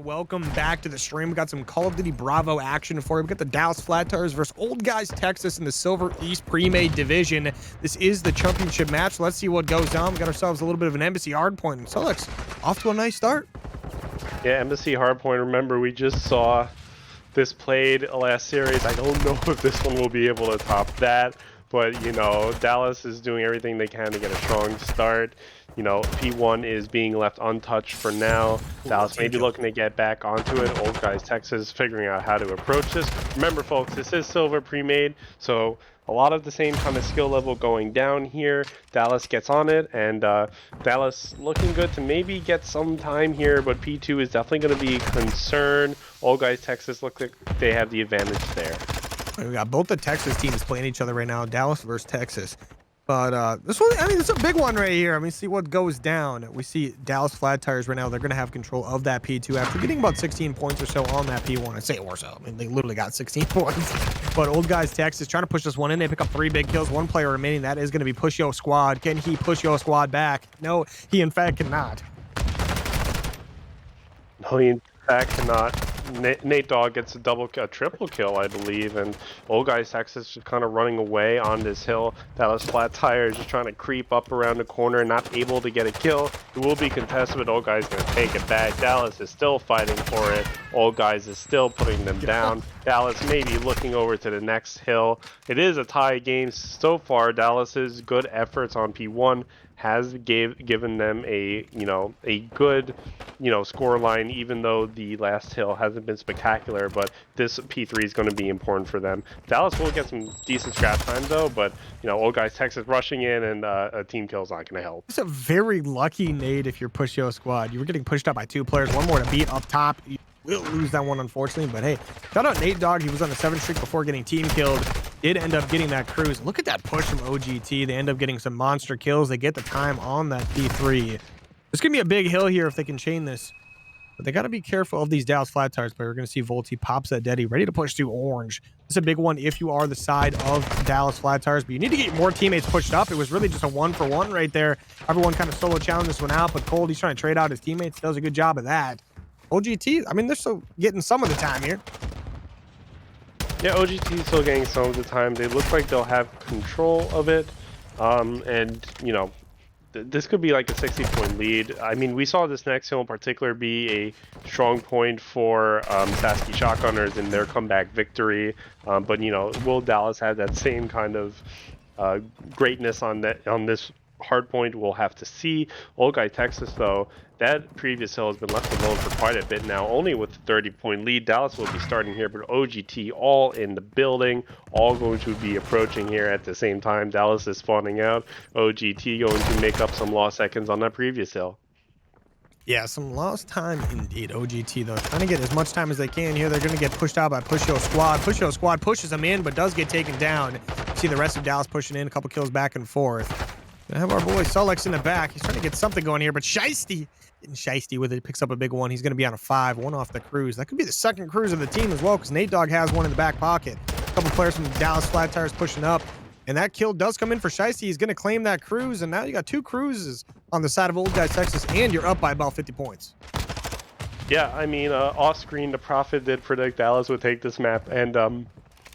welcome back to the stream. We got some Call of Duty Bravo action for you. We got the Dallas Flat Tires versus Old Guys Texas in the Silver East Premade division. This is the championship match. Let's see what goes on. We got ourselves a little bit of an Embassy hardpoint. And Solix off to a nice start. Yeah, Embassy hardpoint. Remember, we just saw this played last series. I don't know if this one will be able to top that, but you know, Dallas is doing everything they can to get a strong start. You know, P1 is being left untouched for now. Dallas may be looking to get back onto it. Old Guys Texas figuring out how to approach this. Remember, folks, this is Silver Premade, so a lot of the same kind of skill level going down here. Dallas gets on it, and Dallas looking good to maybe get some time here, but P2 is definitely going to be a concern. Old Guys Texas look like they have the advantage there. We got both the Texas teams playing each other right now, Dallas versus Texas. But this one, I mean, it's a big one right here. I mean, see what goes down. We see Dallas Flat Tires right now. They're going to have control of that P2 after getting about 16 points or so on that P1. I say or so. I mean, they literally got 16 points. But Old Guys Texas trying to push this one in. They pick up 3 big kills. 1 player remaining. That is going to be Push Yo Squad. Can he push Yo Squad back? No, he in fact cannot. No, he in fact cannot. Nate Dogg gets a triple kill, I believe, and Old Guys Texas just kind of running away on this hill. Dallas Flat Tires just trying to creep up around the corner, not able to get a kill. It will be contested, but Old Guys going to take it back. Dallas is still fighting for it. Old Guys is still putting them down. Dallas may be looking over to the next hill. It is a tie game so far. Dallas's good efforts on P1 has given them a good score line, even though the last hill hasn't been spectacular, but this P3 is going to be important for them. Dallas will get some decent scrap time though, but Old Guys Texas rushing in, and a team kill is not going to help. It's a very lucky nade if you're Push Yo Squad. You were getting pushed up by 2 players, 1 more to beat up top. You will lose that one, unfortunately, but hey, shout out Nate Dogg. He was on a 7 streak before getting team killed. Did end up getting that cruise. Look at that push from OGT. They end up getting some monster kills. They get the time on that P3. This could be a big hill here if they can chain this. But they got to be careful of these Dallas Flat Tires. But we're going to see Volti pops that Deddy, ready to push through orange. It's a big one if you are the side of Dallas Flat Tires. But you need to get more teammates pushed up. It was really just a 1-for-1 right there. Everyone kind of solo challenged this one out. But Cold, he's trying to trade out his teammates. Does a good job of that. OGT, I mean, they're still getting some of the time here. Yeah, OGT is still getting some of the time. They look like they'll have control of it. And, this could be like a 60-point lead. I mean, we saw this next hill in particular be a strong point for Sasky Shotgunners in their comeback victory. But, will Dallas have that same kind of greatness on this hard point? We'll have to see. Old Guy Texas, though, that previous hill has been left alone for quite a bit now, only with a 30-point lead. Dallas will be starting here, but OGT all in the building, all going to be approaching here at the same time. Dallas is spawning out. OGT going to make up some lost seconds on that previous hill. Yeah, some lost time indeed. OGT, though, trying to get as much time as they can here. They're going to get pushed out by Push Yo Squad. Push Yo Squad pushes them in, but does get taken down. See the rest of Dallas pushing in, a couple kills back and forth. Gonna have our boy Sulex in the back. He's trying to get something going here, but Shiesty getting Shiesty with it. Picks up a big one. He's going to be on a 5, 1 off the cruise. That could be the second cruise of the team as well, because Nate Dogg has one in the back pocket. A couple players from Dallas Flat Tires pushing up, and that kill does come in for Shiesty. He's going to claim that cruise, and now you got 2 cruises on the side of Old Guys Texas, and you're up by about 50 points. Yeah, I mean, off screen, the Prophet did predict Dallas would take this map, and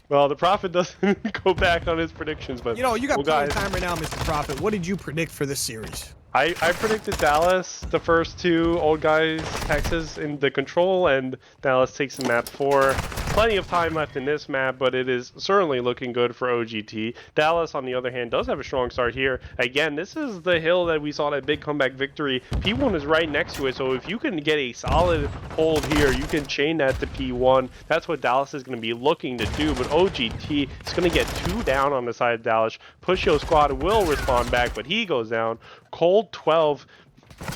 well, the Prophet doesn't go back on his predictions, but you got plenty of time right now, Mr. Prophet. What did you predict for this series? I predicted Dallas the first 2, Old Guys Texas in the control, and Dallas takes the map 4. Plenty of time left in this map, but it is certainly looking good for OGT. Dallas, on the other hand, does have a strong start here. Again, this is the hill that we saw that big comeback victory. P1 is right next to it, so if you can get a solid hold here, you can chain that to P1. That's what Dallas is going to be looking to do, but OGT is going to get 2 down on the side of Dallas. Push Yo Squad will respond back, but he goes down. Cold 12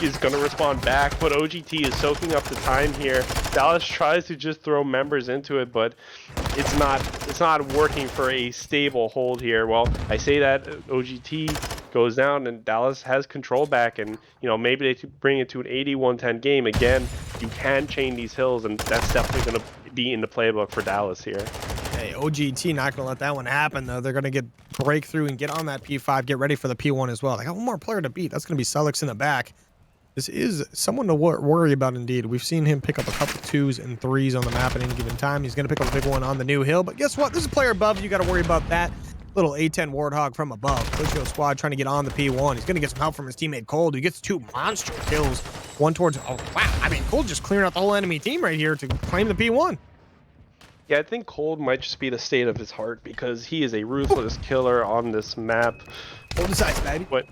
is going to respond back, but OGT is soaking up the time here. Dallas tries to just throw members into it, but it's not working for a stable hold here. Well, I say that OGT goes down and Dallas has control back, and maybe they bring it to an 80-110 game. Again, you can chain these hills, and that's definitely going to be in the playbook for Dallas here. Hey, OGT not going to let that one happen, though. They're going to get breakthrough and get on that P5, get ready for the P1 as well. They got one more player to beat. That's going to be Sulex in the back. This is someone to worry about indeed. We've seen him pick up a couple 2s and 3s on the map at any given time. He's going to pick up a big one on the new hill. But guess what? There's a player above. You got to worry about that. Little A10 Warthog from above. Pushio squad trying to get on the P1. He's going to get some help from his teammate Cold, who gets 2 monster kills. One towards... Oh, wow. I mean, Cold just clearing out the whole enemy team right here to claim the P1. Yeah, I think Cold might just be the state of his heart because he is a ruthless killer on this map. Hold the size, baby. But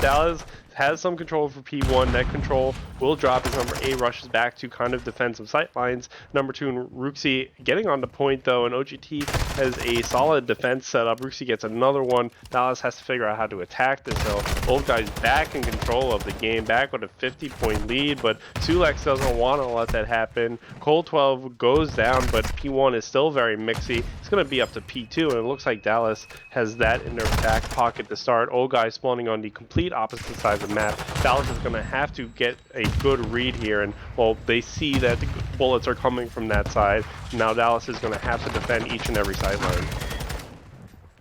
Dallas has some control for P1. Net control will drop as number 8 rushes back to kind of defensive sight lines. Number 2 and Ruxy getting on the point though, and OGT has a solid defense setup. Ruxy gets another one. Dallas has to figure out how to attack this hill. Old guy's back in control of the game, back with a 50-point lead, but Sulex doesn't want to let that happen. Cold 12 goes down, but P1 is still very mixy. It's going to be up to P2, and it looks like Dallas has that in their back pocket to start. Old guy spawning on the complete opposite side of the map. Dallas is going to have to get a good read here, and well, they see that the bullets are coming from that side. Now Dallas is going to have to defend each and every sideline.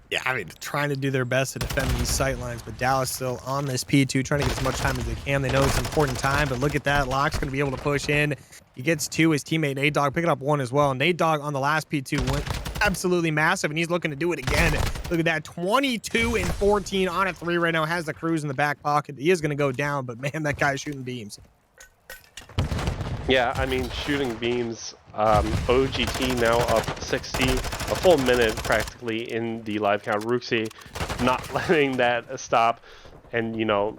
Yeah, I mean, trying to do their best to defend these sight lines, but Dallas still on this P2, trying to get as much time as they can. They know it's an important time, but look at that. Locke's going to be able to push in. He gets 2. His teammate Nate Dogg picking up 1 as well. Nate Dogg on the last P2 went absolutely massive, and he's looking to do it again. Look at that, 22 and 14 on a 3 right now. Has the cruise in the back pocket. He is going to go down, but man, that guy's shooting beams. Yeah, I mean, shooting beams. OGT now up 60, a full minute practically in the live count. Ruxy not letting that stop, and you know,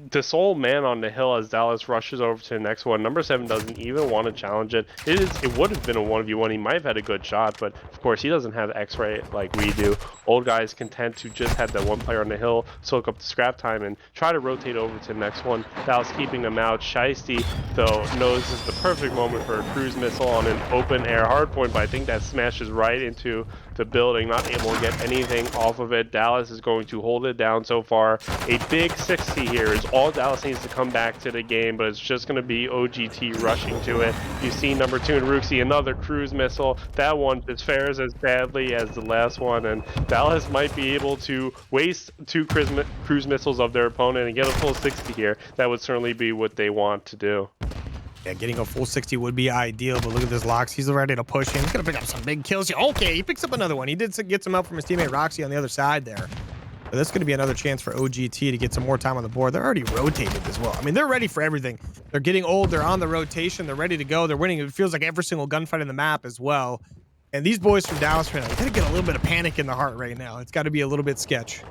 the sole man on the hill as Dallas rushes over to the next one. Number 7 doesn't even want to challenge it. It would have been a 1v1. He might have had a good shot, but of course he doesn't have X-ray like we do. Old guy is content to just have that one player on the hill soak up the scrap time and try to rotate over to the next one. Dallas keeping him out. Shiesty, though, knows this is the perfect moment for a cruise missile on an open air hardpoint, but I think that smashes right into the building, not able to get anything off of it. Dallas is going to hold it down so far. A big 60 here is all Dallas needs to come back to the game, but it's just going to be OGT rushing to it. You see number 2 and Ruxy, another cruise missile. That one just fares as badly as the last one, and Dallas might be able to waste 2 cruise missiles of their opponent and get a full 60 here. That would certainly be what they want to do. Yeah, getting a full 60 would be ideal, but look at this Locks. He's ready to push in. He's going to pick up some big kills here. Okay, he picks up another one. He did get some help from his teammate Roxy on the other side there. But that's going to be another chance for OGT to get some more time on the board. They're already rotated as well. I mean, they're ready for everything. They're getting old. They're on the rotation. They're ready to go. They're winning. It feels like every single gunfight in the map as well. And these boys from Dallas right now, they got to get a little bit of panic in the heart right now. It's got to be a little bit sketch.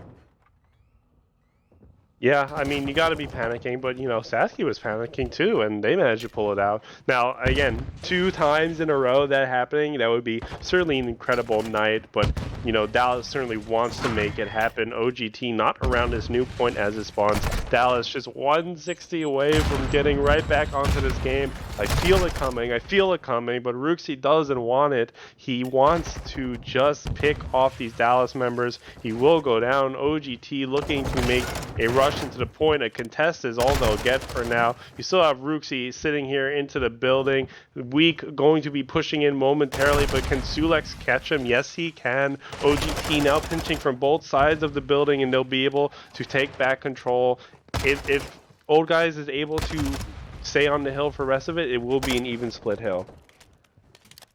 Yeah, I mean, you got to be panicking, but, you know, Sasky was panicking too, and they managed to pull it out. Now, again, 2 times in a row that happening, that would be certainly an incredible night, but, you know, Dallas certainly wants to make it happen. OGT not around this new point as it spawns. Dallas just 160 away from getting right back onto this game. I feel it coming, but Ruxy doesn't want it. He wants to just pick off these Dallas members. He will go down. OGT looking to make a rush into the point. A contest is all they'll get for now. You still have Ruxy sitting here into the building. Weak going to be pushing in momentarily, but can Sulex catch him? Yes, he can. OGT now pinching from both sides of the building, and they'll be able to take back control. If Old Guys is able to stay on the hill for the rest of it, it will be an even split hill.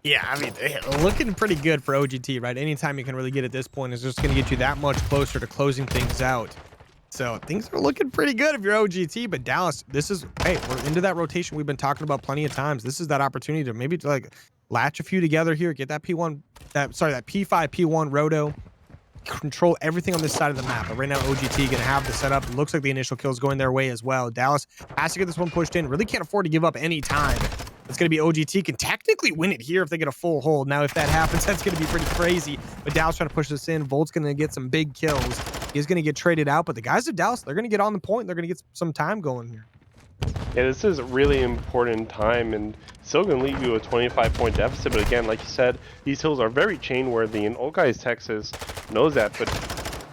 Yeah, I mean, looking pretty good for OGT, right? Anytime you can really get at this point is just going to get you that much closer to closing things out. So things are looking pretty good if you're OGT, but Dallas, this is, hey, we're into that rotation we've been talking about plenty of times. This is that opportunity to maybe like latch a few together here, get that P1, that P5, P1 roto, control everything on this side of the map. But right now, OGT going to have the setup. It looks like the initial kills going their way as well. Dallas has to get this one pushed in. Really can't afford to give up any time. It's going to be OGT can technically win it here if they get a full hold. Now, if that happens, that's going to be pretty crazy. But Dallas trying to push this in. Volt's going to get some big kills. He's going to get traded out. But the guys of Dallas, they're going to get on the point. They're going to get some time going here. Yeah, this is a really important time, and still going to leave you a 25-point deficit. But again, like you said, these hills are very chain-worthy, and Old Guys Texas knows that. But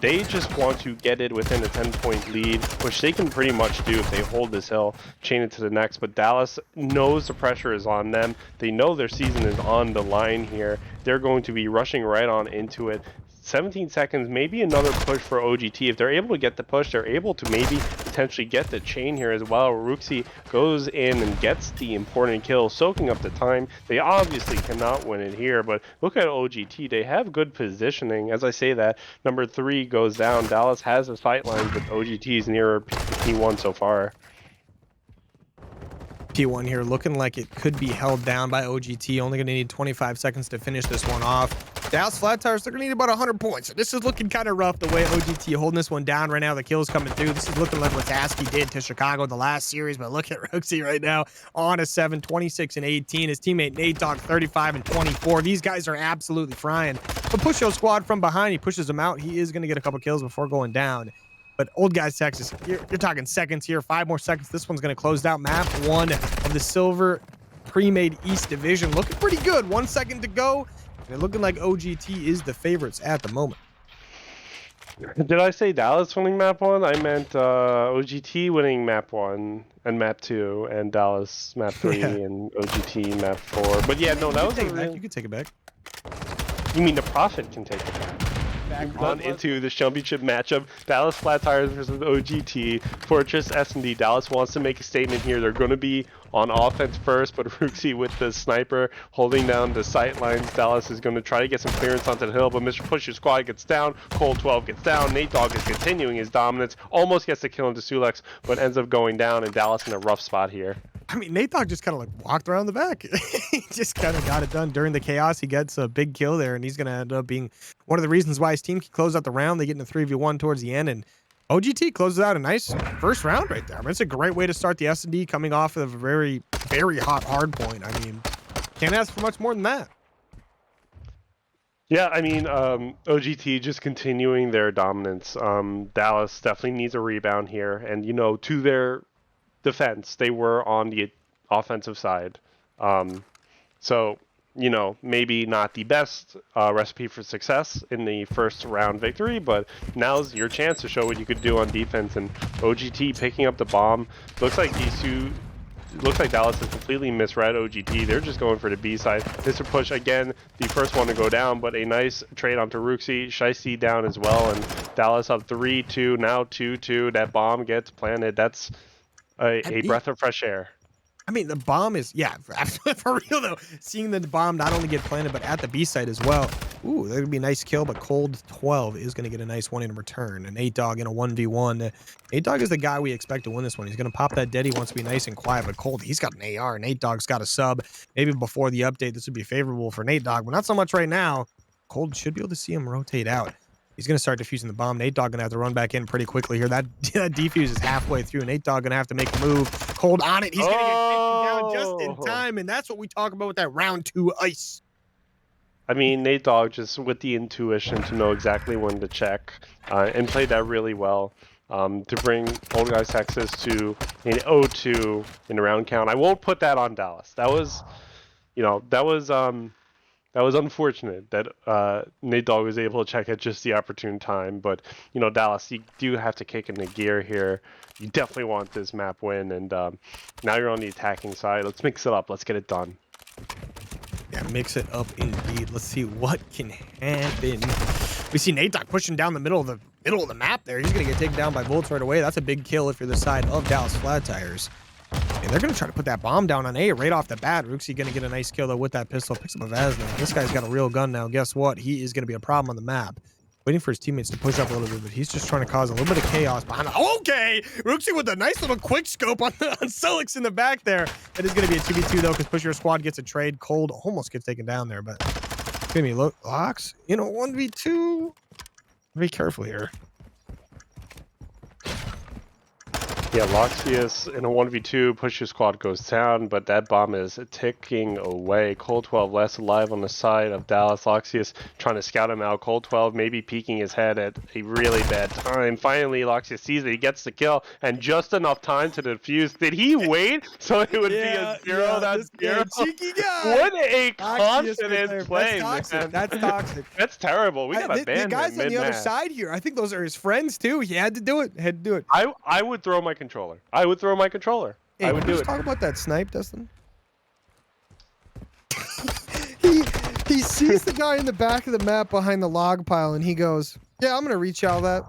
they just want to get it within a 10-point lead, which they can pretty much do if they hold this hill, chain it to the next. But Dallas knows the pressure is on them. They know their season is on the line here. They're going to be rushing right on into it. 17 seconds, maybe another push for OGT. If they're able to get the push, they're able to maybe potentially get the chain here as well. Ruxy goes in and gets the important kill, soaking up the time. They obviously cannot win it here, but look at OGT. They have good positioning. As I say that, number 3 goes down. Dallas has the sight lines, but OGT is nearer P1 so far. P1 here looking like it could be held down by OGT. Only going to need 25 seconds to finish this one off. Dallas Flat Tires, they're going to need about 100 points. So this is looking kind of rough the way OGT holding this one down right now. The kills coming through. This is looking like what Tasky did to Chicago the last series, but look at Ruxy right now on a 7, 26 and 18. His teammate Nate Dogg 35 and 24. These guys are absolutely frying. But push your squad from behind. He pushes them out. He is going to get a couple kills before going down. But Old Guys Texas, you're talking seconds here, 5 more seconds. This one's going to close out map 1 of the Silver Premade East division. Looking pretty good. 1 second to go. They're looking like OGT is the favorites at the moment. Did I say Dallas winning map 1? I meant OGT winning map 1 and map 2, and Dallas map 3 and OGT map 4. But yeah, no, that was You can take it back. You mean the Prophet can take it back? On into the championship matchup, Dallas Flat Tires versus OGT. Fortress S&D. Dallas wants to make a statement here. They're going to be on offense first, but Ruxy with the sniper holding down the sight lines. Dallas is going to try to get some clearance onto the hill, but Mr. Push Your Squad gets down. Cold 12 gets down. Nate Dogg is continuing his dominance. Almost gets the kill into Sulex, but ends up going down, and Dallas in a rough spot here. I mean, Nate Dogg just kind of like walked around the back. He just kind of got it done during the chaos. He gets a big kill there, and he's going to end up being one of the reasons why his team can close out the round. They get in a 3v1 towards the end, and OGT closes out a nice first round right there. I mean, it's a great way to start the S&D coming off of a very, very hot hard point. I mean, can't ask for much more than that. Yeah, I mean, OGT just continuing their dominance. Dallas definitely needs a rebound here, and, you know, to their defense, they were on the offensive side. So, you know, maybe not the best recipe for success in the first round victory, but now's your chance to show what you could do on defense. And OGT picking up the bomb. Looks like Dallas has completely misread OGT. They're just going for the B side. Mr. Push, again, the first one to go down, but a nice trade onto Ruxy. Shiesty down as well, and Dallas up 3-2, now 2-2. That bomb gets planted. That's a breath of fresh air. I mean, the bomb is, yeah, for real though. Seeing the bomb not only get planted, but at the B site as well. Ooh, that would be a nice kill, but Cold 12 is going to get a nice one in return. An 8-Dog in a 1v1. 8-Dog is the guy we expect to win this one. He's going to pop that dead. He wants to be nice and quiet, but Cold, he's got an AR, and 8-Dog's got a sub. Maybe before the update, this would be favorable for 8-Dog, but not so much right now. Cold should be able to see him rotate out. He's going to start defusing the bomb. 8-Dog going to have to run back in pretty quickly here. That defuse is halfway through, and 8-Dog going to have to make a move. Cold on it. He's going to get taken down just in time, and that's what we talk about with that round 2 ice. I mean, Nate Dogg just with the intuition to know exactly when to check and played that really well to bring Old Guys Texas to an 0-2 in the round count. I won't put that on Dallas. That was, you know, that was unfortunate that Nate Dogg was able to check at just the opportune time. But, you know, Dallas, you do have to kick in the gear here. You definitely want this map win, and now you're on the attacking side. Let's mix it up. Let's get it done. Yeah, mix it up indeed. Let's see what can happen. We see Nate Dogg pushing down the middle of the map there. He's gonna get taken down by bullets right away. That's a big kill if you're the side of Dallas Flat Tires. And they're gonna try to put that bomb down on A right off the bat. Ruxy gonna get a nice kill though with that pistol. Picks up a Vazna. This guy's got a real gun now. Guess what? He is gonna be a problem on the map. Waiting for his teammates to push up a little bit, but he's just trying to cause a little bit of chaos behind him. Okay! Ruxy with a nice little quick scope on Silix in the back there. That is going to be a 2v2 though, because Push Your Squad gets a trade. Cold almost gets taken down there, but it's going to be Locks. You know, 1v2. Be careful here. Yeah, Loxius in a 1v2, Push Your Squad goes down, but that bomb is ticking away. Cold 12 less alive on the side of Dallas. Loxius trying to scout him out. Cold 12 maybe peeking his head at a really bad time. Finally, Loxius sees it. He gets the kill, and just enough time to defuse. Did he wait so it would be a 0? Yeah, That's 0. Cheeky guy. What a confident play, That's toxic. man. That's toxic. That's terrible. We got to ban him. The guys on the other side here, I think those are his friends too. He had to do it. I would throw my controller. I would throw my controller. Hey, I would do it. Let's talk about that snipe, Dustin. he sees the guy in the back of the map behind the log pile, and he goes, "Yeah, I'm gonna reach out that."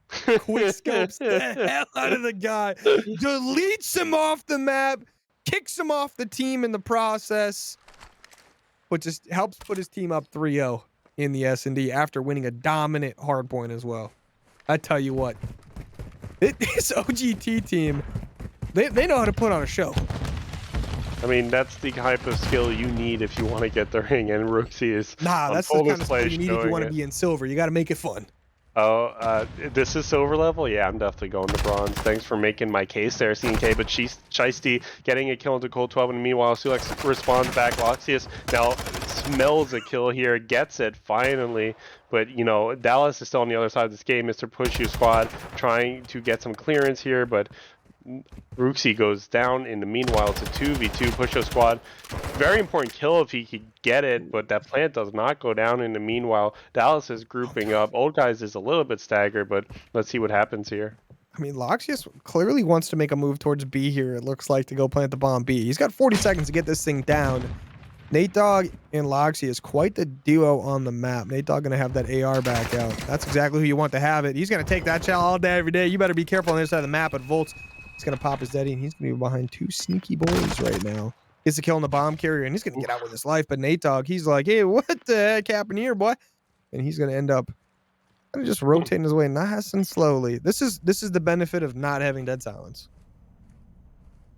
Quick scopes the hell out of the guy, deletes him off the map, kicks him off the team in the process, but just helps put his team up 3-0 in the S&D after winning a dominant hardpoint as well. I tell you what, this OGT team, they know how to put on a show. I mean, that's the type of skill you need if you want to get the ring, and Rooksy is that's the kind of skill you need if you want to be in silver. You got to make it fun. Oh, this is silver level? Yeah, I'm definitely going to bronze. Thanks for making my case there, CNK. But Shiesty getting a kill into Cold 12, and meanwhile, Sulex responds back. Loxius now smells a kill here, gets it finally. But, you know, Dallas is still on the other side of this game. Mr. Push You Squad trying to get some clearance here, but Rooksy goes down. In the meanwhile, it's a 2v2 Pusho Squad. Very important kill if he could get it, but that plant does not go down. In the meanwhile, Dallas is grouping up. Old Guys is a little bit staggered, but let's see what happens here. I mean, Loxius clearly wants to make a move towards B here, it looks like, to go plant the bomb B. He's got 40 seconds to get this thing down. Nate Dogg and Loxy is quite the duo on the map. Nate Dogg going to have that AR back out. That's exactly who you want to have it. He's going to take that shot all day, every day. You better be careful on the other side of the map, but Volts, he's going to pop his Deddy, and he's going to be behind two sneaky boys right now. Gets the kill on the bomb carrier, and he's going to get out with his life. But Nate Dogg, he's like, hey, what the heck happened here, boy? And he's going to end up kind of just rotating his way nice and slowly. This is the benefit of not having dead silence.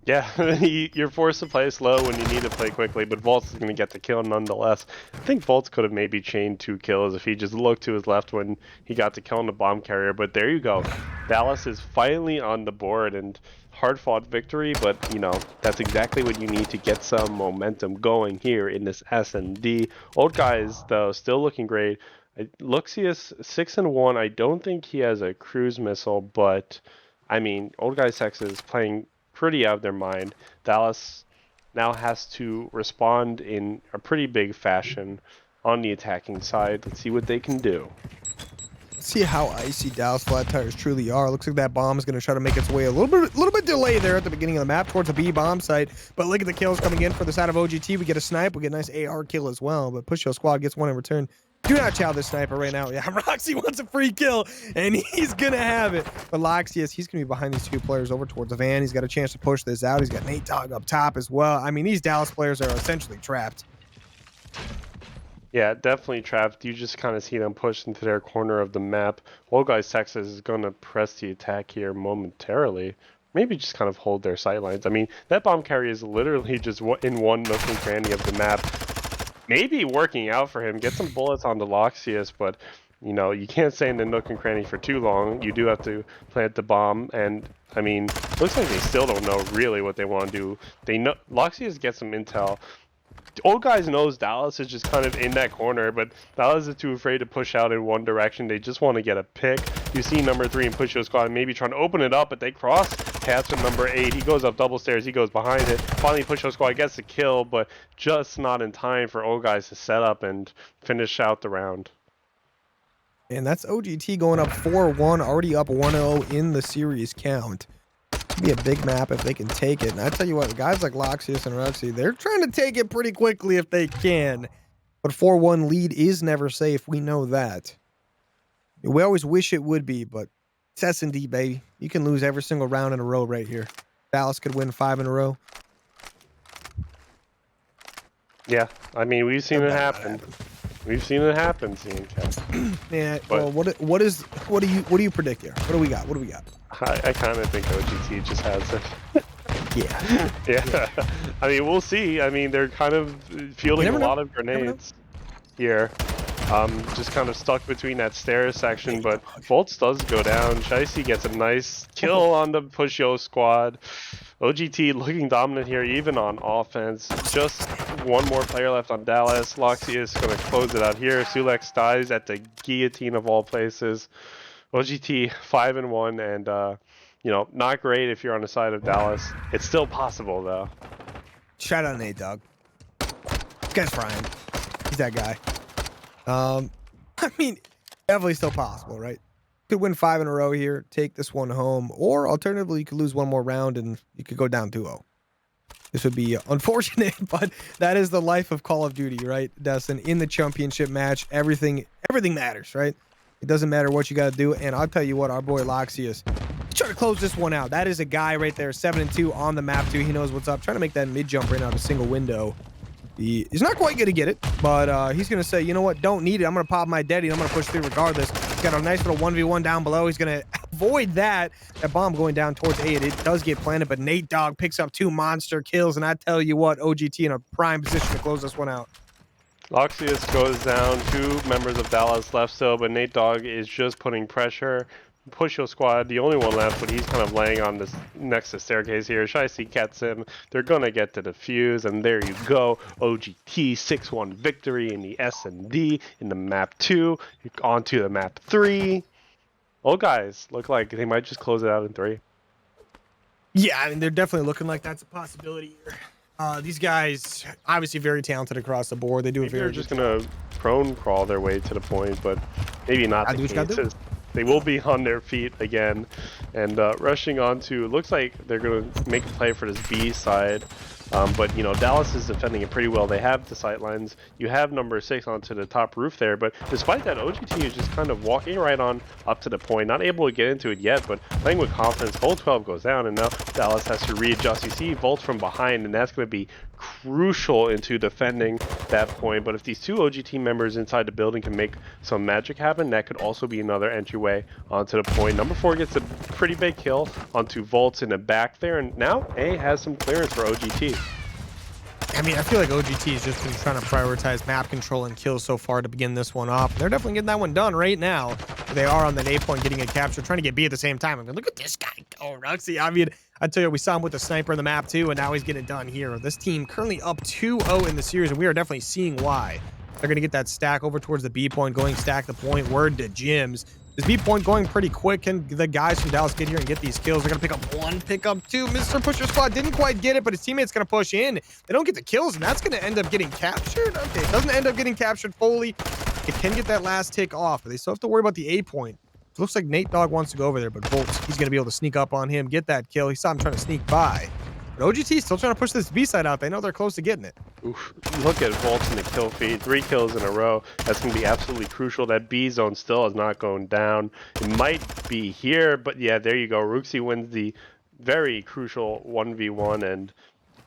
Yeah, you're forced to play slow when you need to play quickly, but Volts is going to get the kill nonetheless. I think Volts could have maybe chained 2 kills if he just looked to his left when he got the kill on the bomb carrier, but there you go. Dallas is finally on the board, and hard-fought victory, but, you know, that's exactly what you need to get some momentum going here in this S&D. Old Guys, though, still looking great. Luxius 6-1. I don't think he has a cruise missile, but, I mean, Old Guys Texas is playing pretty out of their mind. Dallas now has to respond in a pretty big fashion on the attacking side. Let's see what they can do. Let's see how icy Dallas flat tires truly are. Looks like that bomb is going to try to make its way a little bit delay there at the beginning of the map towards the B bomb site. But look at the kills coming in for the side of OGT. We get a snipe. We get a nice AR kill as well. But Push Your Squad gets one in return. Do not chow this sniper right now. Yeah, Roxy wants a free kill, and he's going to have it. But Loxius, he's going to be behind these 2 players over towards the van. He's got a chance to push this out. He's got Nate Dogg up top as well. I mean, these Dallas players are essentially trapped. Yeah, definitely trapped. You just kind of see them push into their corner of the map. Old Guys Texas is going to press the attack here momentarily. Maybe just kind of hold their sightlines. I mean, that bomb carry is literally just in one nook and cranny of the map. Maybe working out for him. Get some bullets on the Loxius, but, you know, you can't stay in the nook and cranny for too long. You do have to plant the bomb, and, I mean, looks like they still don't know really what they want to do. They know Loxius gets some intel. Old Guys knows Dallas is just kind of in that corner, but Dallas is too afraid to push out in one direction. They just want to get a pick. You see number 3 and Push Your Squad maybe trying to open it up, but they cross paths with number 8. He goes up double stairs. He goes behind it. Finally, Push Your Squad gets the kill, but just not in time for Old Guys to set up and finish out the round. And that's OGT going up 4-1, already up 1-0 in the series count. Be a big map if they can take it. And I tell you what, guys like Loxius and Roxy, they're trying to take it pretty quickly if they can. But 4-1 lead is never safe. We know that. We always wish it would be, but it's S&D, baby. You can lose every single round in a row right here. Dallas could win 5 in a row. Yeah, I mean, we've seen it happen. We've seen it happen, CNK. Yeah, well, what do you predict here? What do we got? What do we got? I kind of think OGT just has it. Yeah. Yeah. I mean, we'll see. I mean, they're kind of fielding a lot of grenades here. Just kind of stuck between that stairs section, but Volts does go down. Shiesty gets a nice kill on the Push Yo Squad. OGT looking dominant here, even on offense. Just one more player left on Dallas. Loxy is going to close it out here. Sulex dies at the guillotine of all places. OGT 5-1, and you know, not great if you're on the side of Dallas. It's still possible though. Shout out Nate Dogg. This guy's frying. He's that guy. I mean, definitely still possible, right? Could win 5 in a row here, take this one home, or alternatively, you could lose one more round and you could go down 2-0. This would be unfortunate, but that is the life of Call of Duty, right, Dustin? In the championship match, everything matters, right? It doesn't matter what you got to do. And I'll tell you what, our boy Loxius, he's trying to close this one out. That is a guy right there, 7-2 on the map too. He knows what's up. Trying to make that mid jump right now, a single window. He's not quite going to get it, but he's going to say, you know what, don't need it. I'm going to pop my daddy, and I'm going to push through regardless. He's got a nice little 1v1 down below. He's going to avoid that bomb going down towards A. It does get planted, but Nate Dogg picks up 2 monster kills, and I tell you what, OGT in a prime position to close this one out. Loxius goes down, 2 members of Dallas left still, but Nate Dogg is just putting pressure. Push your squad, the only one left, but he's kind of laying on this next to staircase here. Shiesty gets him. They're gonna get to the fuse, and there you go. OGT 6-1 victory in the S&D in the map 2. On to the map 3. Old guys look like they might just close it out in 3. Yeah, I mean, they're definitely looking like that's a possibility here. These guys obviously very talented across the board. They do it very. They're just gonna prone crawl their way to the point, but maybe not the case. They will be on their feet again, and rushing onto. Looks like they're gonna make a play for this B side. But you know, Dallas is defending it pretty well. They have the sight lines. You have number 6 onto the top roof there, but despite that, OGT is just kind of walking right on up to the point, not able to get into it yet, but playing with confidence. Volt 12 goes down, and now Dallas has to readjust. You see Volt from behind, and that's going to be crucial into defending that point. But if these 2 OGT members inside the building can make some magic happen, that could also be another entryway onto the point. Number 4 gets a pretty big kill onto Volts in the back there, and now A has some clearance for OGT. I mean, I feel like OGT has just been trying to prioritize map control and kills so far to begin this one off. They're definitely getting that one done right now. They are on that A point getting a capture, trying to get B at the same time. I mean, look at this guy go, Ruxy. I mean, I tell you, we saw him with the sniper in the map too, and now he's getting it done here. This team currently up 2-0 in the series, and we are definitely seeing why. They're going to get that stack over towards the B point, going stack the point, word to Jims. This B point going pretty quick. Can the guys from Dallas get here and get these kills? They're going to pick up 1, pick up 2. Mr. Pusher Squad didn't quite get it, but his teammate's going to push in. They don't get the kills, and that's going to end up getting captured. Okay, it doesn't end up getting captured fully. It can get that last tick off, but they still have to worry about the A point. It looks like Nate Dogg wants to go over there, but Volts, he's going to be able to sneak up on him, get that kill. He saw him trying to sneak by. But OGT still trying to push this B side out. They know they're close to getting it. Oof. Look at Volts in the kill feed. 3 kills in a row. That's going to be absolutely crucial. That B zone still is not going down. It might be here, but yeah, there you go. Ruxy wins the very crucial 1v1, and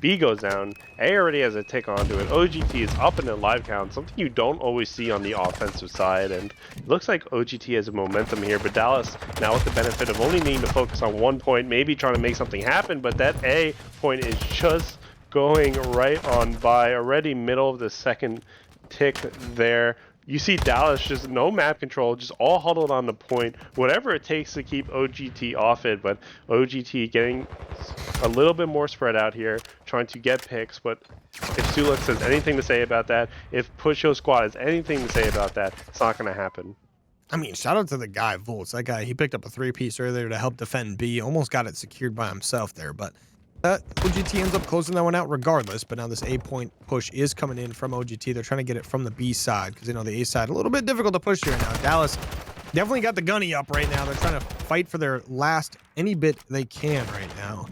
B goes down. A already has a tick onto it. OGT is up in the live count, something you don't always see on the offensive side, and it looks like OGT has a momentum here, but Dallas now with the benefit of only needing to focus on 1 point, maybe trying to make something happen, but that A point is just going right on by. Already middle of the second tick there. You see Dallas just no map control, just all huddled on the point, whatever it takes to keep OGT off it, but OGT getting a little bit more spread out here, trying to get picks, but if Sulek has anything to say about that, if Push Your Squad has anything to say about that, it's not going to happen. I mean, shout out to the guy, Volts. That guy, he picked up a 3-piece earlier to help defend B. Almost got it secured by himself there, but OGT ends up closing that one out regardless, but now this A point push is coming in from OGT. They're trying to get it from the B side because, you know, the A side a little bit difficult to push here now. Dallas definitely got the gunny up right now. They're trying to fight for their last any bit they can right now.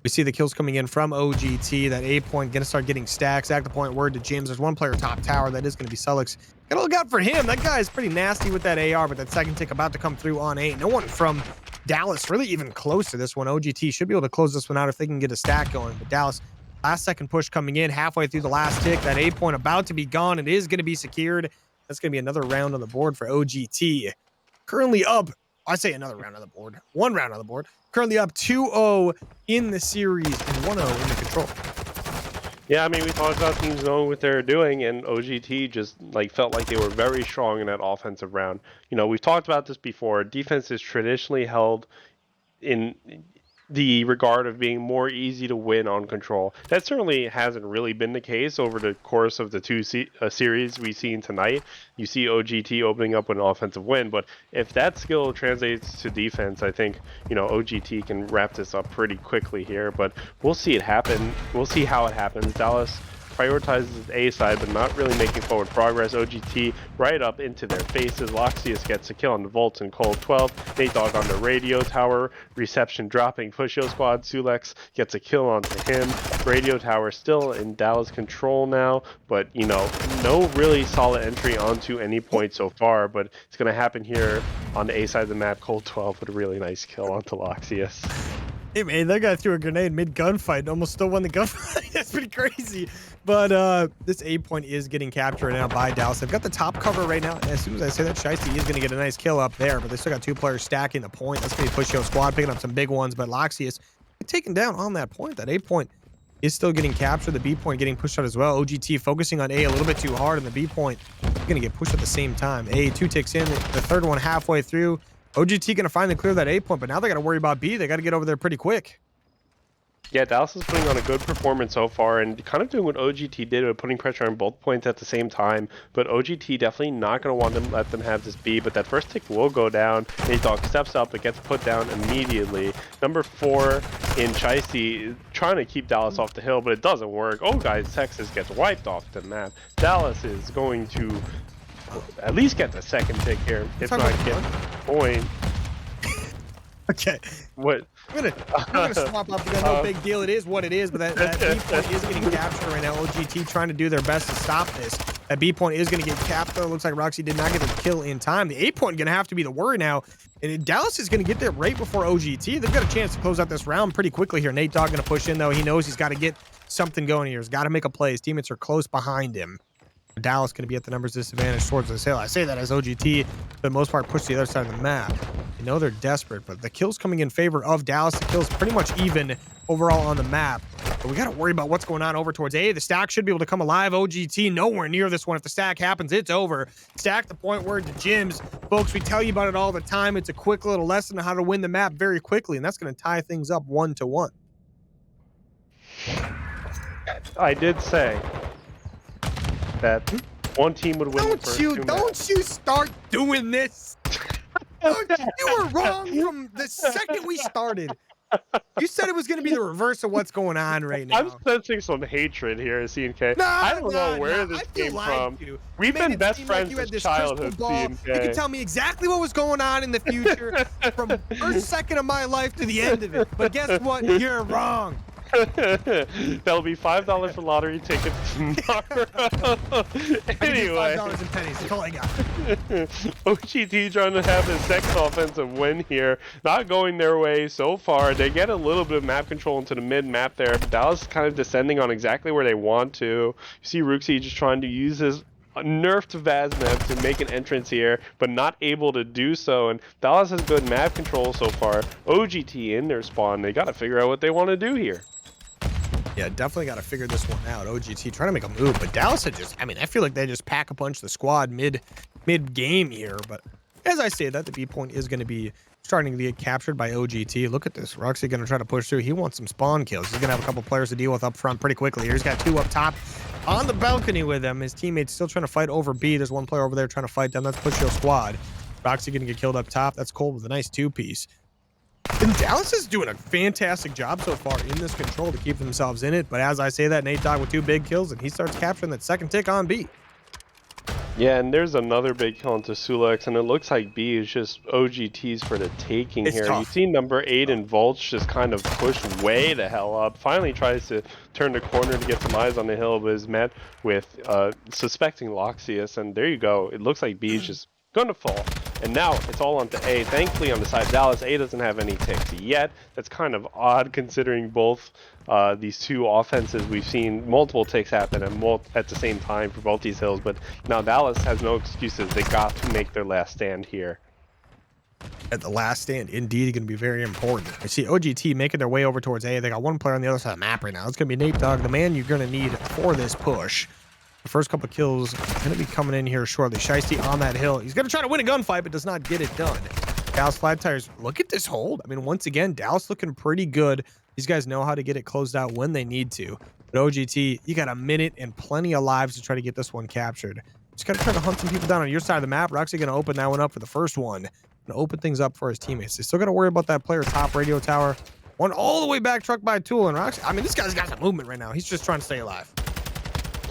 We see the kills coming in from OGT. That A point going to start getting stacks. Stack the point, word to Jims. There's one player top tower. That is going to be Sulix. Got to look out for him. That guy is pretty nasty with that AR, but that second tick about to come through on A. No one from Dallas really even close to this one. OGT should be able to close this one out if they can get a stack going, but Dallas last second push coming in halfway through the last tick. That A point about to be gone. It is going to be secured. That's going to be another round on the board for OGT. Currently up, I say another round on the board, 1 round on the board. Currently up 2-0 in the series and 1-0 in the control. Yeah, I mean, we talked about teams knowing what they're doing, and OGT just felt like they were very strong in that offensive round. You know, we've talked about this before. Defense is traditionally held in the regard of being more easy to win on control. That certainly hasn't really been the case over the course of the 2 series we've seen tonight. You see OGT opening up with an offensive win, but if that skill translates to defense, I think, you know, OGT can wrap this up pretty quickly here, but we'll see it happen. We'll see how it happens. Dallas prioritizes the A side, but not really making forward progress. OGT right up into their faces. Loxius gets a kill on the Volts and Cold 12. Nate Dogg on the radio tower. Reception dropping. Push Yo Squad. Sulex gets a kill onto him. Radio tower still in Dallas control now, but you know, no really solid entry onto any point so far, but it's going to happen here on the A side of the map. Cold 12 with a really nice kill onto Loxius. Hey man, that guy threw a grenade mid gunfight and almost still won the gunfight. That's pretty crazy. But this A point is getting captured right now by Dallas. They've got the top cover right now. As soon as I say that, Shiesty is going to get a nice kill up there, but they still got 2 players stacking the point. That's going to be Push Yo Squad picking up some big ones, but Loxius taken down on that point. That A point is still getting captured. The B point getting pushed out as well. OGT focusing on A a little bit too hard, and the B point is going to get pushed at the same time. A 2 ticks in, the third one halfway through. OGT going to finally clear that A point, but now they got to worry about B. They got to get over there pretty quick. Yeah, Dallas is putting on a good performance so far and kind of doing what OGT did with putting pressure on both points at the same time. But OGT definitely not going to want to let them have this B, but that first tick will go down. Nate Dogg steps up, but gets put down immediately. Number 4 in Shiesty trying to keep Dallas off the hill, but it doesn't work. Oh, guys, Texas gets wiped off the map. Dallas is going to at least get the second tick here, if not get the point. Okay. What? We're gonna swap up because no big deal. It is what it is, but that B point is getting captured right now. OGT trying to do their best to stop this. That B point is going to get capped, though. Looks like Roxy did not get the kill in time. The A point going to have to be the worry now. And Dallas is going to get there right before OGT. They've got a chance to close out this round pretty quickly here. Nate Dogg going to push in, though. He knows he's got to get something going here. He's got to make a play. His teammates are close behind him. Dallas going to be at the numbers disadvantage towards the sale. I say that as OGT, for the most part, push the other side of the map. You know they're desperate, but the kills coming in favor of Dallas. The kills pretty much even overall on the map. But we got to worry about what's going on over towards A. The stack should be able to come alive. OGT nowhere near this one. If the stack happens, it's over. Stack the point word to gyms. Folks, we tell you about it all the time. It's a quick little lesson on how to win the map very quickly, and that's going to tie things up 1-1. I did say that one team would win the first two Don't matches. you start doing this. You were wrong from the second we started. You said it was going to be the reverse of what's going on right now. I'm sensing some hatred here, CNK. I don't know where this came from. We've been best friends since childhood, CNK. You can tell me exactly what was going on in the future from the first second of my life to the end of it. But guess what? You're wrong. That'll be $5 for lottery tickets tomorrow. Anyway, $5 in pennies. That's all I got. OGT trying to have his second offensive win here. Not going their way so far. They get a little bit of map control into the mid map there, but Dallas is kind of descending on exactly where they want to. You see Ruxy just trying to use his nerfed Vaznev to make an entrance here, but not able to do so. And Dallas has good map control so far. OGT in their spawn. They got to figure out what they want to do here. Yeah, definitely got to figure this one out. OGT trying to make a move, but Dallas had just, I mean, I feel like they just pack a punch the squad mid game here. But as I say that, the B point is going to be starting to get captured by OGT. Look at this. Roxy going to try to push through. He wants some spawn kills. He's going to have a couple players to deal with up front pretty quickly here. He's got 2 up top on the balcony with him. His teammates still trying to fight over B. There's 1 player over there trying to fight them. That's Push Yo Squad. Roxy going to get killed up top. That's Cole with a nice 2-piece. And Dallas is doing a fantastic job so far in this control to keep themselves in it. But as I say that, Nate Dogg with 2 big kills, and he starts capturing that second tick on B. Yeah, and there's another big kill into Sulex, and it looks like B is just OGTs for the taking here. Tough. You see number 8 and Volch just kind of push way the hell up. Finally tries to turn the corner to get some eyes on the hill, but is met with suspecting Loxius, and there you go. It looks like B is just going to fall. And now it's all onto A. Thankfully, on the side of Dallas, A doesn't have any ticks yet. That's kind of odd considering both these 2 offenses. We've seen multiple ticks happen at the same time for both these hills. But now Dallas has no excuses. They got to make their last stand here. At the last stand, indeed, going to be very important. I see OGT making their way over towards A. They got 1 player on the other side of the map right now. It's going to be Nate Dogg, the man you're going to need for this push. The first couple kills going to be coming in here shortly. Shiesty on that hill. He's going to try to win a gunfight, but does not get it done. Dallas Flat Tires, look at this hold. I mean, once again, Dallas looking pretty good. These guys know how to get it closed out when they need to. But OGT, you got a minute and plenty of lives to try to get this one captured. Just got to try to hunt some people down on your side of the map. Roxy going to open that one up for the first one. Going to open things up for his teammates. They still got to worry about that player top radio tower. One all the way back, truck by Tool. And Roxy, I mean, this guy's got some movement right now. He's just trying to stay alive.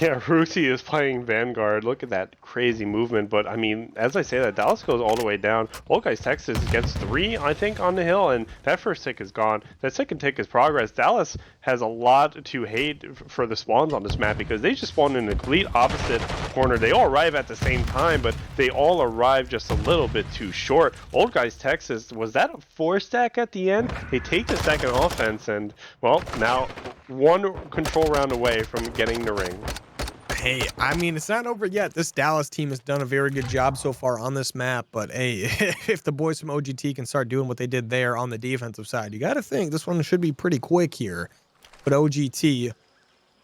Yeah, Ruti is playing Vanguard. Look at that crazy movement. But I mean, as I say that, Dallas goes all the way down. Old Guys Texas gets 3, I think, on the hill, and that first tick is gone. That second tick is progress. Dallas has a lot to hate for the spawns on this map because they just spawn in the complete opposite corner. They all arrive at the same time, but they all arrive just a little bit too short. Old Guys Texas, was that a 4-stack at the end? They take the second offense, and, well, now one control round away from getting the ring. Hey, I mean, it's not over yet. This Dallas team has done a very good job so far on this map, but hey, if the boys from OGT can start doing what they did there on the defensive side, you got to think this one should be pretty quick here. But OGT,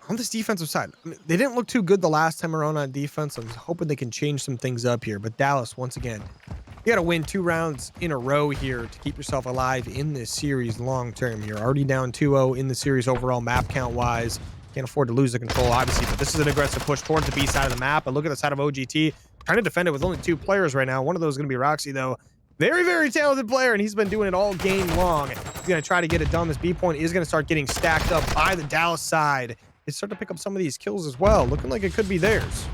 on this defensive side, I mean, they didn't look too good the last time around on defense. I'm hoping they can change some things up here. But Dallas, once again, you got to win 2 rounds in a row here to keep yourself alive in this series long term. You're already down 2-0 in the series overall map count wise. Can't afford to lose the control, obviously, but this is an aggressive push towards the B side of the map. But look at the side of OGT, trying to defend it with only 2 players right now. One of those is going to be Roxy, though. Very, very talented player, and he's been doing it all game long. He's going to try to get it done. This B point is going to start getting stacked up by the Dallas side. It's starting to pick up some of these kills as well, looking like it could be theirs.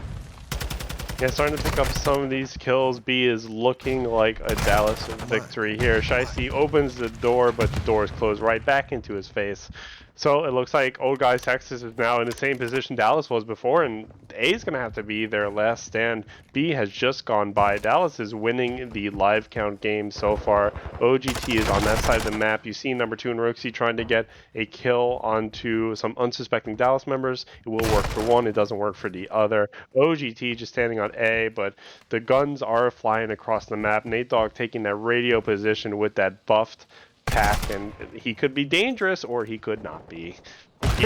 Yeah, starting to pick up some of these kills. B is looking like a Dallas victory here. Shiesty opens the door, but the door is closed right back into his face. So it looks like Old Guys Texas is now in the same position Dallas was before, and A is going to have to be their last stand. B has just gone by. Dallas is winning the live count game so far. OGT is on that side of the map. You see number 2 and Roxy trying to get a kill onto some unsuspecting Dallas members. It will work for one. It doesn't work for the other. OGT just standing on A, but the guns are flying across the map. Nate Dogg taking that radio position with that buffed pack, and he could be dangerous or he could not be. But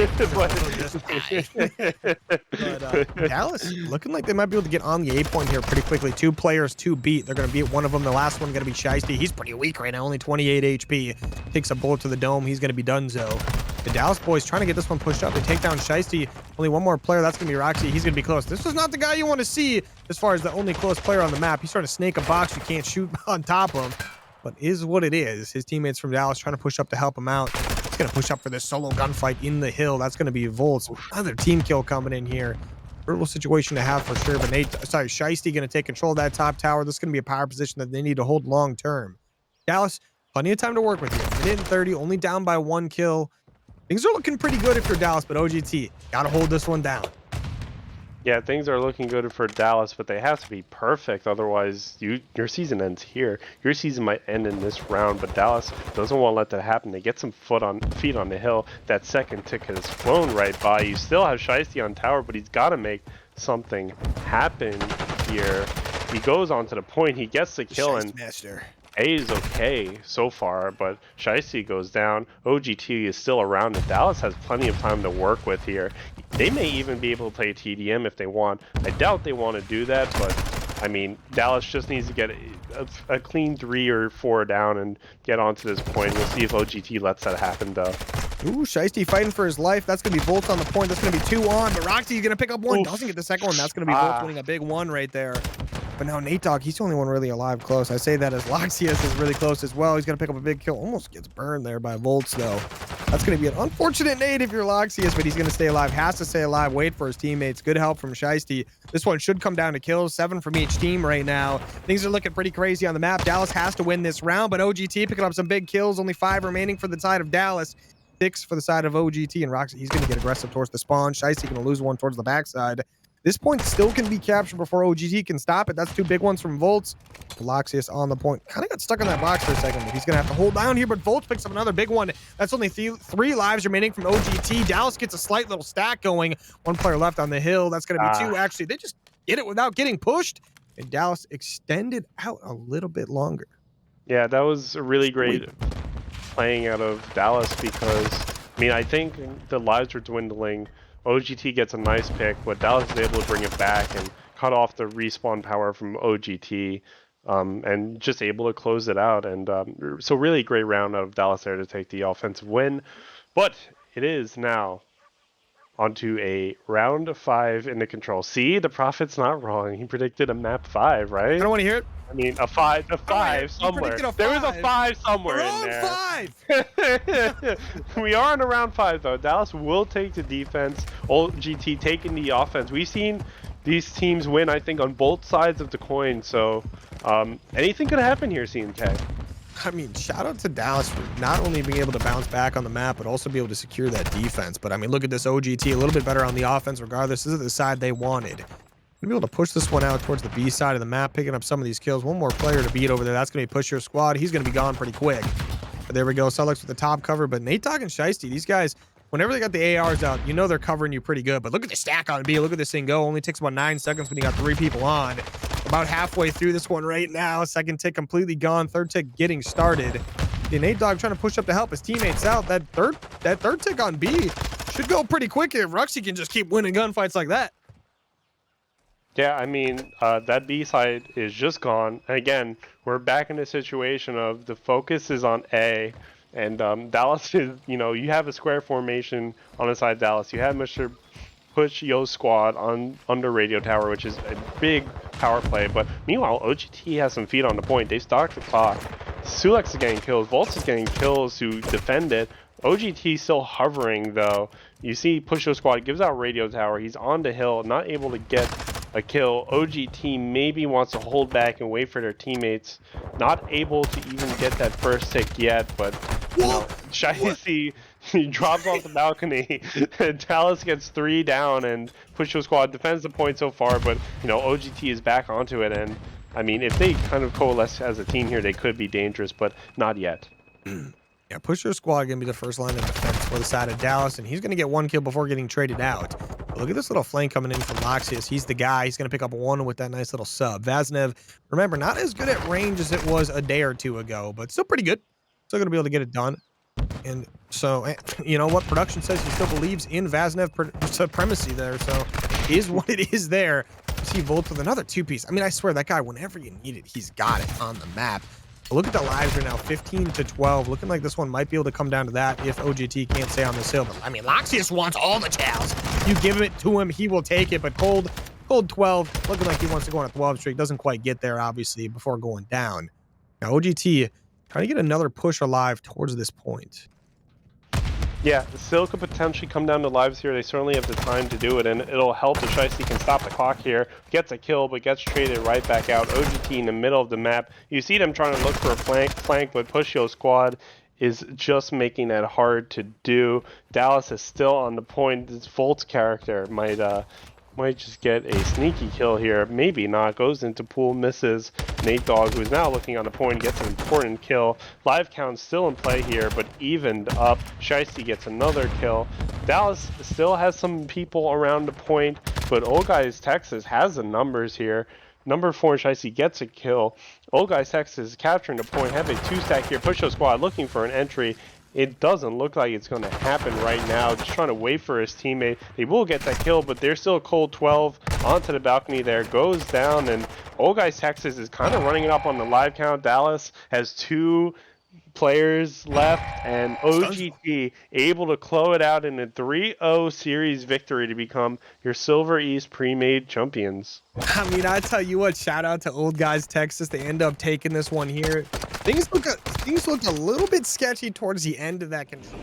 Dallas looking like they might be able to get on the A point here pretty quickly. 2 players, 2 beat. They're going to beat one of them. The last one going to be Shiesty. He's pretty weak right now, only 28 HP. Takes a bullet to the dome. He's going to be donezo. The Dallas boys trying to get this one pushed up. They take down Shiesty. Only one more player. That's going to be Roxy. He's going to be close. This is not the guy you want to see as far as the only close player on the map. He's trying to snake a box you can't shoot on top of. But is what it is. His teammates from Dallas trying to push up to help him out. He's going to push up for this solo gunfight in the hill. That's going to be Volts. Another team kill coming in here. Brutal situation to have for sure. But Shiesty going to take control of that top tower. This is going to be a power position that they need to hold long term. Dallas, plenty of time to work with you. Minute and 30, only down by 1 kill. Things are looking pretty good if you're Dallas, but OGT, got to hold this one down. Yeah, things are looking good for Dallas, but they have to be perfect. Otherwise, your season ends here. Your season might end in this round, but Dallas doesn't want to let that happen. They get some feet on the hill. That second tick has flown right by. You still have Shiesty on tower, but he's got to make something happen here. He goes onto the point. He gets the kill, and Master. A is okay so far, but Shiesty goes down. OGT is still around, and Dallas has plenty of time to work with here. They may even be able to play TDM if they want. I doubt they want to do that, but I mean, Dallas just needs to get a clean 3 or 4 down and get onto this point. We'll see if OGT lets that happen, though. Ooh, Shiesty fighting for his life. That's going to be Volts on the point. That's going to be 2 on, but Roxy's going to pick up 1. Doesn't get the second one. That's going to be Volts winning a big 1 right there. But now Nate Dogg, he's the only one really alive close. I say that as Loxius is really close as well. He's going to pick up a big kill. Almost gets burned there by Volts, though. That's going to be an unfortunate nade if you're Loxius, but he's going to stay alive. Has to stay alive. Wait for his teammates. Good help from Shiesty. This one should come down to kills. 7 from each team right now. Things are looking pretty crazy on the map. Dallas has to win this round, but OGT picking up some big kills. Only 5 remaining for the side of Dallas. 6 for the side of OGT, and Roxy, he's going to get aggressive towards the spawn. Shiesty going to lose 1 towards the backside. This point still can be captured before OGT can stop it. That's 2 big ones from Volts. Loxius on the point. Kind of got stuck in that box for a second, but he's going to have to hold down here. But Volts picks up another big one. That's only 3 lives remaining from OGT. Dallas gets a slight little stack going. 1 player left on the hill. That's going to be 2. Actually, they just get it without getting pushed. And Dallas extended out a little bit longer. Yeah, that was a really great playing out of Dallas because, I mean, I think the lives were dwindling. OGT gets a nice pick, but Dallas is able to bring it back and cut off the respawn power from OGT, and just able to close it out. And so really great round out of Dallas there to take the offensive win. But it is now onto a round 5 in the control. See, the Prophet's not wrong. He predicted a map 5, right? I don't want to hear it. I mean, a 5, the 5 somewhere. There was a 5 somewhere in there. Round 5. We are in a round 5 though. Dallas will take the defense. Old GT taking the offense. We've seen these teams win, I think, on both sides of the coin. So anything could happen here, CMK. I mean, shout out to Dallas for not only being able to bounce back on the map, but also be able to secure that defense. But I mean, look at this OGT, a little bit better on the offense regardless. This is the side they wanted. Gonna be able to push this one out towards the B side of the map, picking up some of these kills. One more player to beat over there. That's gonna be Push Your Squad. He's gonna be gone pretty quick. But there we go. Sellex with the top cover. But Nate Dogg and Shiesty, these guys, whenever they got the ARs out, you know they're covering you pretty good. But look at the stack on B. Look at this thing go. Only takes about 9 seconds when you got 3 people on. About halfway through this one right now. Second tick completely gone. Third tick getting started. The Nate Dogg trying to push up to help his teammates out. That third tick on B should go pretty quick if Ruxy can just keep winning gunfights like that. Yeah, I mean, that B side is just gone. Again, we're back in a situation of the focus is on A, and Dallas is, you know, you have a square formation on the side of Dallas. You have Mr. Push Yo Squad on under Radio Tower, which is a big power play. But meanwhile, OGT has some feet on the point. They stalk the clock. Sulex is getting kills. Volts is getting kills to defend it. OGT still hovering though. You see Push Yo Squad gives out Radio Tower. He's on the hill, not able to get a kill. OGT maybe wants to hold back and wait for their teammates. Not able to even get that first tick yet, but you know, Shiesty, he drops off the balcony. Dallas gets 3 down, and Push Your Squad defends the point so far, but you know, OGT is back onto it, and I mean, if they kind of coalesce as a team here, they could be dangerous, but not yet. Yeah, Push Your Squad gonna be the first line of defense for the side of Dallas, and he's gonna get 1 kill before getting traded out. But look at this little flank coming in from Loxius. He's the guy. He's gonna pick up 1 with that nice little sub. Vaznev, remember, not as good at range as it was a day or 2 ago, but still pretty good. Still gonna be able to get it done. And so, you know what? Production says he still believes in Vaznev supremacy there, so is what it is there. You see Volt with another 2-piece. I mean, I swear, that guy, whenever you need it, he's got it on the map. But look at the lives right now, 15 to 12. Looking like this one might be able to come down to that if OGT can't stay on this hill. But I mean, Loxius wants all the chows. You give it to him, he will take it. But Cold 12, looking like he wants to go on a 12 streak. Doesn't quite get there, obviously, before going down. Now, OGT trying to get another push alive towards this point. Yeah, still could potentially come down to lives here. They certainly have the time to do it, and it'll help if Shiesty can stop the clock here. Gets a kill, but gets traded right back out. OGT in the middle of the map. You see them trying to look for a flank, but Push Yo Squad is just making that hard to do. Dallas is still on the point. This Volt's character might just get a sneaky kill here. Maybe not. Goes into pool, misses. Nate Dogg, who is now looking on the point, gets an important kill. Live count still in play here, but evened up. Shiesty gets another kill. Dallas still has some people around the point, but Old Guys Texas has the numbers here. Number 4, Shiesty gets a kill. Old Guys Texas capturing the point. Have a 2-stack here. Push Your Squad looking for an entry. It doesn't look like it's going to happen right now. Just trying to wait for his teammate. They will get that kill, but they're still Cold 12 onto the balcony there. Goes down, and Old Guys Texas is kind of running it up on the live count. Dallas has 2 players left, and OGT able to close it out in a 3-0 series victory to become your Silver East Premade champions. I mean, I tell you what, shout out to Old Guys Texas. They end up taking this one here. Things looked a little bit sketchy towards the end of that control.